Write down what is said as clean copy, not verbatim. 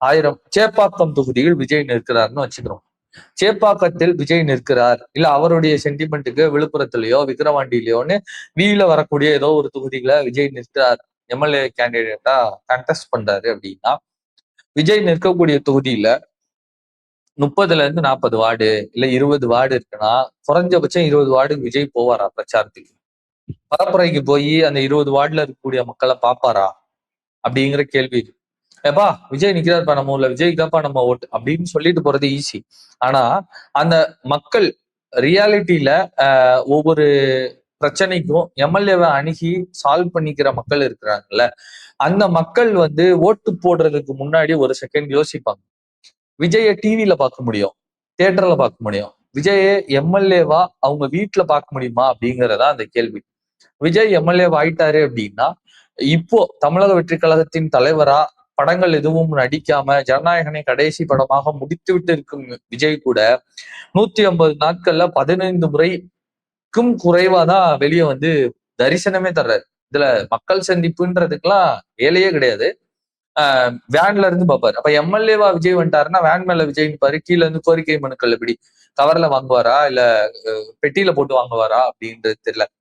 1000 சேப்பாக்கம் தொகுதியில் விஜய் நிற்கிறார்னு வச்சுக்கிறோம். சேப்பாக்கத்தில் விஜய் நிற்கிறார், இல்ல அவருடைய சென்டிமெண்ட்டுக்கு விழுப்புரத்திலயோ விக்கிரவாண்டியிலயோன்னு வீல வரக்கூடிய ஏதோ ஒரு தொகுதியில விஜய் நிற்கிறார், எம்எல்ஏ கேண்டிடேட்டா கண்டெஸ்ட் பண்றாரு அப்படின்னா, விஜய் நிற்கக்கூடிய தொகுதியில 30 to 40 வார்டு இல்ல 20 வார்டு இருக்குன்னா குறைஞ்சபட்சம் 20 வார்டுக்கு விஜய் போவாரா பிரச்சாரத்துக்கு? பரப்புரைக்கு போய் அந்த 20 வார்டுல இருக்கக்கூடிய மக்களை பாப்பாரா அப்படிங்கிற கேள்வி. ஏப்பா விஜய் நிக்கிறாருப்பா நம்ம ஊர்ல, விஜய்க்கு தான்ப்பா நம்ம ஓட்டு அப்படின்னு சொல்லிட்டு போறது ஈஸி. ஆனா அந்த மக்கள் ரியாலிட்டியில ஒவ்வொரு பிரச்சனைக்கும் எம்எல்ஏவை அணுகி சால்வ் பண்ணிக்கிற மக்கள் இருக்கிறாங்கல்ல, அந்த மக்கள் ஓட்டு போடுறதுக்கு முன்னாடி ஒரு செகண்ட் யோசிப்பாங்க. விஜய டிவில பார்க்க முடியும், தியேட்டர்ல பார்க்க முடியும், விஜய எம்எல்ஏவா அவங்க வீட்டுல பார்க்க முடியுமா அப்படிங்கறதா அந்த கேள்வி. விஜய் எம்எல்ஏ ஆயிட்டாரு அப்படின்னா இப்போ தமிழக வெற்றி கழகத்தின் தலைவரா படங்கள் எதுவும் நடிக்காம ஜனநாயகனை கடைசி படமாக முடித்து விட்டு இருக்கும் விஜய் கூட 150 நாட்கள்ல 15 முறைக்கும் குறைவாதான் வெளியே தரிசனமே தர்றாரு. இதுல மக்கள் சந்திப்புன்றதுக்கெல்லாம் வேலையே கிடையாது. வேன்ல இருந்து பாப்பாரு. அப்ப எம்எல்ஏவா விஜய் வந்துட்டாருன்னா வேன் மேல விஜய் நிப்பாரு, கீழே இருந்து கோரிக்கை மனுக்கள் எப்படி கவர்ல வாங்குவாரா இல்ல பெட்டியில போட்டு வாங்குவாரா அப்படின்றது தெரியல.